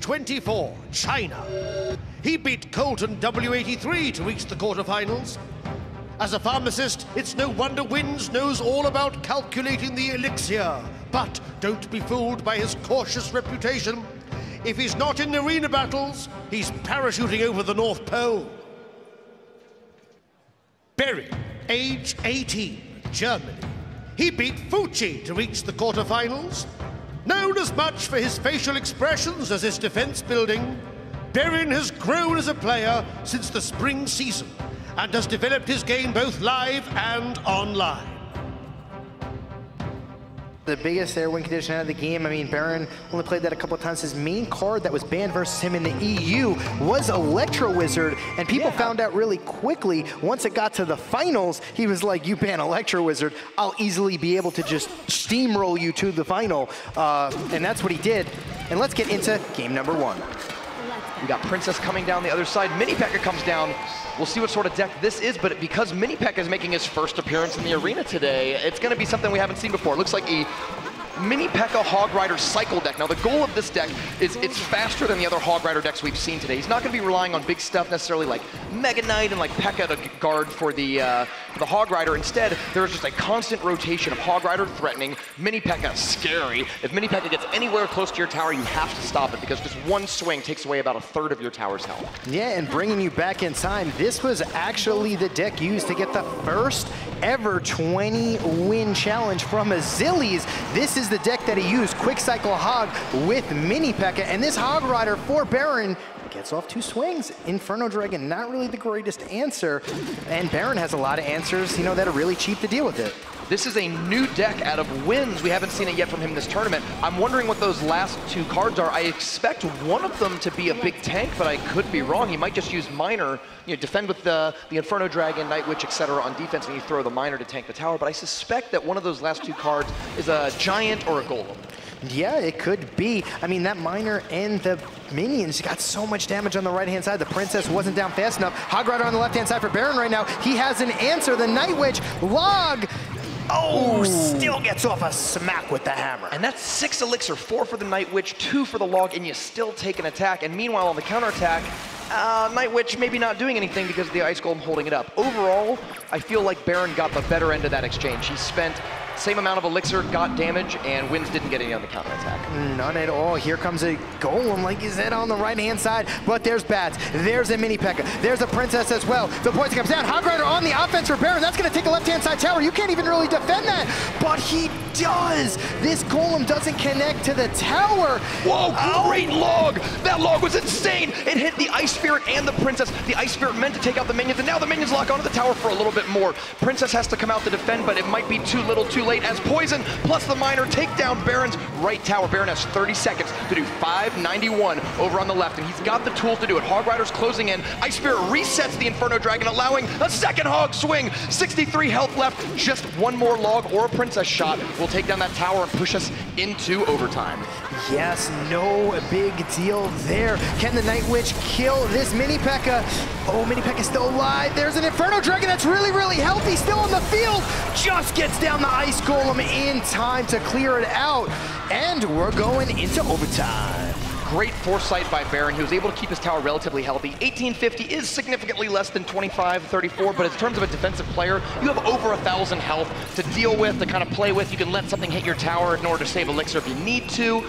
24, China. He beat Colton W83 to reach the quarterfinals. As a pharmacist, it's no wonder Wins knows all about calculating the elixir. But don't be fooled by his cautious reputation. If he's not in arena battles, he's parachuting over the North Pole. Berin, age 18, Germany. He beat Fucci to reach the quarterfinals. Known as much for his facial expressions as his defense building, Berin has grown as a player since the spring season and has developed his game both live and online. The biggest air win condition out of the game. I mean, Berin only played that a couple of times. His main card that was banned versus him in the EU was Electro Wizard, and people found out really quickly. Once it got to the finals, he was like, you ban Electro Wizard, I'll easily be able to just steamroll you to the final. And that's what he did. And let's get into game number 1. We got Princess coming down the other side. Mini P.E.K.K.A comes down. We'll see what sort of deck this is, but because Mini P.E.K.K.A is making his first appearance in the arena today, it's going to be something we haven't seen before. It looks like a Mini P.E.K.K.A Hog Rider cycle deck. Now the goal of this deck is it's faster than the other Hog Rider decks we've seen today. He's not going to be relying on big stuff necessarily like Mega Knight and like P.E.K.K.A to guard for the Hog Rider. Instead, there's just a constant rotation of Hog Rider threatening, Mini P.E.K.K.A scary. If Mini P.E.K.K.A gets anywhere close to your tower, you have to stop it because just one swing takes away about 1/3 of your tower's health. Yeah, and bringing you back in time, this was actually the deck used to get the first ever 20-win challenge from Azilies. This is the deck that he used, Quick Cycle Hog with Mini P.E.K.K.A, and this Hog Rider for Berin gets off 2 swings. Inferno Dragon, not really the greatest answer, and Berin has a lot of answers, you know, that are really cheap to deal with it. This is a new deck out of Wins. We haven't seen it yet from him this tournament. I'm wondering what those last 2 cards are. I expect one of them to be a big tank, but I could be wrong. He might just use Miner, you know, defend with the Inferno Dragon, Night Witch, etc. on defense, and you throw the Miner to tank the tower. But I suspect that one of those last 2 cards is a Giant or a Golem. Yeah, it could be. I mean, that Miner and the minions got so much damage on the right-hand side. The Princess wasn't down fast enough. Hog Rider on the left-hand side for Berin right now. He has an answer. The Night Witch, Log. Oh, still gets off a smack with the hammer. And that's 6 elixir, 4 for the Night Witch, 2 for the Log, and you still take an attack. And meanwhile, on the counterattack, Night Witch maybe not doing anything because of the Ice Golem holding it up. Overall, I feel like Berin got the better end of that exchange. He spent same amount of elixir, got damage, and Wins didn't get any on the counterattack. None at all. Here comes a Golem, like you said, on the right-hand side. But there's Bats. There's a Mini P.E.K.K.A. There's a Princess as well. The poison comes down. Hog Rider on the offense for Berin. That's going to take a left-hand side tower. You can't even really defend that. But he does. This Golem doesn't connect to the tower. Whoa, great Log. That Log was insane. It hit the Ice Spirit and the Princess. The Ice Spirit meant to take out the minions, and now the minions lock onto the tower for a little bit more. Princess has to come out to defend, but it might be too little too late as Poison plus the Miner take down Berin's right tower. Berin has 30 seconds to do 591 over on the left, and he's got the tools to do it. Hog Rider's closing in. Ice Spirit resets the Inferno Dragon, allowing a second Hog swing. 63 health left. Just one more Log or a Princess shot will take down that tower and push us into overtime. Yes, no big deal there. Can the Night Witch kill this Mini P.E.K.K.A? Oh, Mini P.E.K.K.A still alive. There's an Inferno Dragon that's really, really healthy, still on the field. Just gets down the Ice Golem in time to clear it out. And we're going into overtime. Great foresight by Berin. He was able to keep his tower relatively healthy. 1850 is significantly less than 2534, but in terms of a defensive player, you have over 1,000 health to deal with, to kind of play with. You can let something hit your tower in order to save elixir if you need to.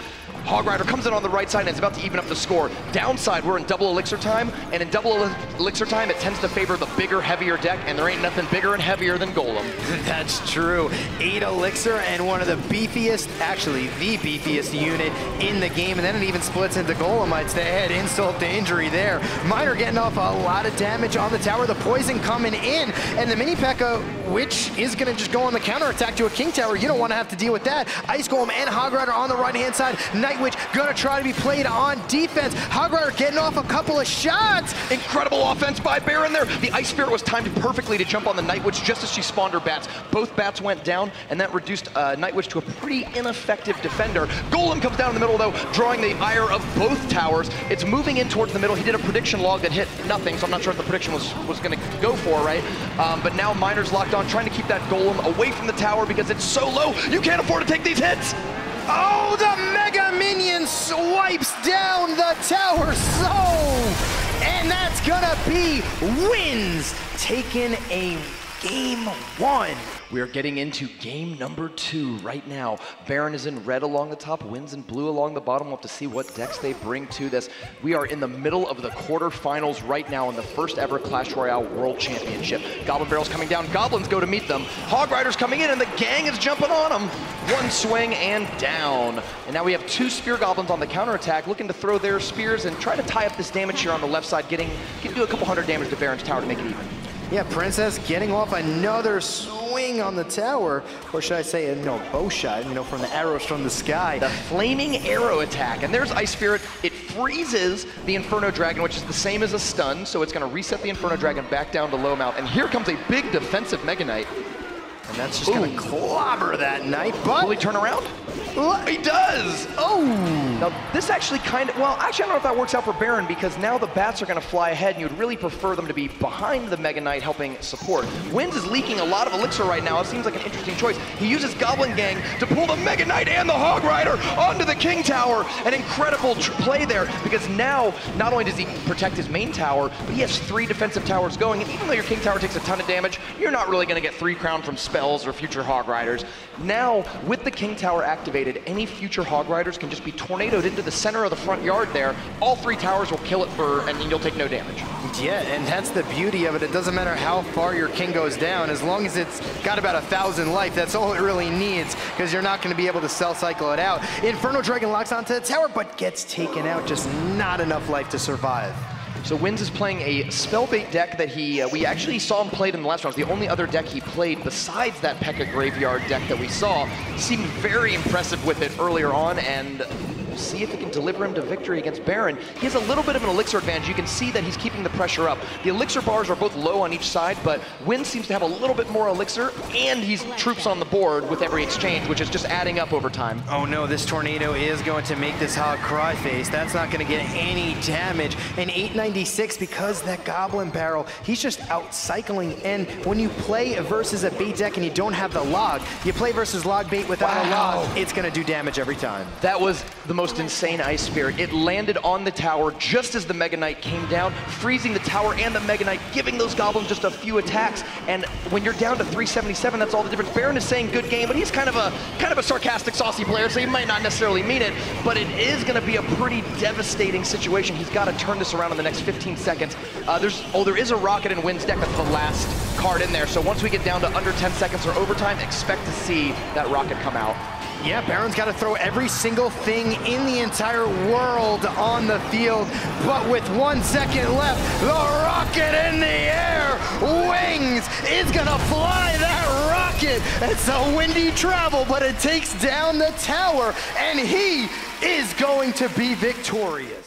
Hog Rider comes in on the right side and is about to even up the score. Downside, we're in double elixir time, and in double elixir time, it tends to favor the bigger, heavier deck, and there ain't nothing bigger and heavier than Golem. That's true. 8 elixir and one of the beefiest, actually the beefiest unit in the game, and then it even splits into Golemites to add insult to injury there. Miner getting off a lot of damage on the tower, the poison coming in, and the Mini P.E.K.K.A, which is going to just go on the counterattack to a King Tower. You don't want to have to deal with that. Ice Golem and Hog Rider on the right-hand side. Night Witch gonna try to be played on defense. Hog Rider getting off a couple of shots. Incredible offense by Berin there. The Ice Spirit was timed perfectly to jump on the Night Witch just as she spawned her bats. Both bats went down, and that reduced Night Witch to a pretty ineffective defender. Golem comes down in the middle, though, drawing the ire of both towers. It's moving in towards the middle. He did a prediction log that hit nothing, so I'm not sure what the prediction was gonna go for, right? But now Miner's locked on, trying to keep that Golem away from the tower because it's so low, you can't afford to take these hits. Oh, the Mega Minion swipes down the tower and that's gonna be wins, taking a game 1. We are getting into game number 2 right now. Berin is in red along the top, Wins in blue along the bottom. We'll have to see what decks they bring to this. We are in the middle of the quarterfinals right now in the first ever Clash Royale World Championship. Goblin Barrels coming down, Goblins go to meet them. Hog Riders coming in and the gang is jumping on them. One swing and down. And now we have 2 Spear Goblins on the counterattack looking to throw their spears and try to tie up this damage here on the left side, can do a couple hundred damage to Berin's tower to make it even. Yeah, Princess getting off another swing on the tower, or should I say, bow shot, from the arrows from the sky. The flaming arrow attack, and there's Ice Spirit. It freezes the Inferno Dragon, which is the same as a stun, so it's gonna reset the Inferno Dragon back down to low mount. And here comes a big defensive Mega Knight. And that's just gonna clobber that knight, but... Will he turn around? He does! Oh! Now, this actually I don't know if that works out for Berin, because now the bats are gonna fly ahead, and you'd really prefer them to be behind the Mega Knight helping support. Wins is leaking a lot of elixir right now. It seems like an interesting choice. He uses Goblin Gang to pull the Mega Knight and the Hog Rider onto the King Tower. An incredible play there, because now, not only does he protect his main tower, but he has 3 defensive towers going, and even though your King Tower takes a ton of damage, you're not really gonna get 3 crown from spells or future Hog Riders. Now, with the King Tower activated, any future Hog Riders can just be tornadoed into the center of the front yard there. All 3 towers will kill it and you'll take no damage. Yeah, and that's the beauty of it. It doesn't matter how far your king goes down, as long as it's got about 1,000 life, that's all it really needs, because you're not going to be able to cell cycle it out. Inferno Dragon locks onto the tower, but gets taken out, just not enough life to survive. So Wins is playing a spell-bait deck that we actually saw him played in the last round. The only other deck he played besides that P.E.K.K.A. Graveyard deck that we saw. Seemed very impressive with it earlier on, and we'll see if it can deliver him to victory against Berin. He has a little bit of an elixir advantage. You can see that he's keeping the pressure up. The elixir bars are both low on each side, but Wins seems to have a little bit more elixir, and he's troops on the board with every exchange, which is just adding up over time. Oh no, this tornado is going to make this Hog cry face. That's not going to get any damage. And 896, because that Goblin Barrel, he's just out cycling. And when you play versus a bait deck and you don't have the log, you play versus log bait without a log, it's going to do damage every time. That was the most insane Ice Spirit. It landed on the tower just as the Mega Knight came down, freezing the tower and the Mega Knight, giving those Goblins just a few attacks. And when you're down to 377, that's all the difference. Berin is saying good game, but he's kind of a sarcastic, saucy player, so he might not necessarily mean it, but it is going to be a pretty devastating situation. He's got to turn this around in the next 15 seconds. There is a rocket in Wins deck. That's the last card in there. So once we get down to under 10 seconds or overtime, expect to see that rocket come out. Yeah, Berin's got to throw every single thing in the entire world on the field, but with 1 second left, the rocket in the air, Wings is gonna fly that rocket. It's a windy travel, but it takes down the tower, and he is going to be victorious.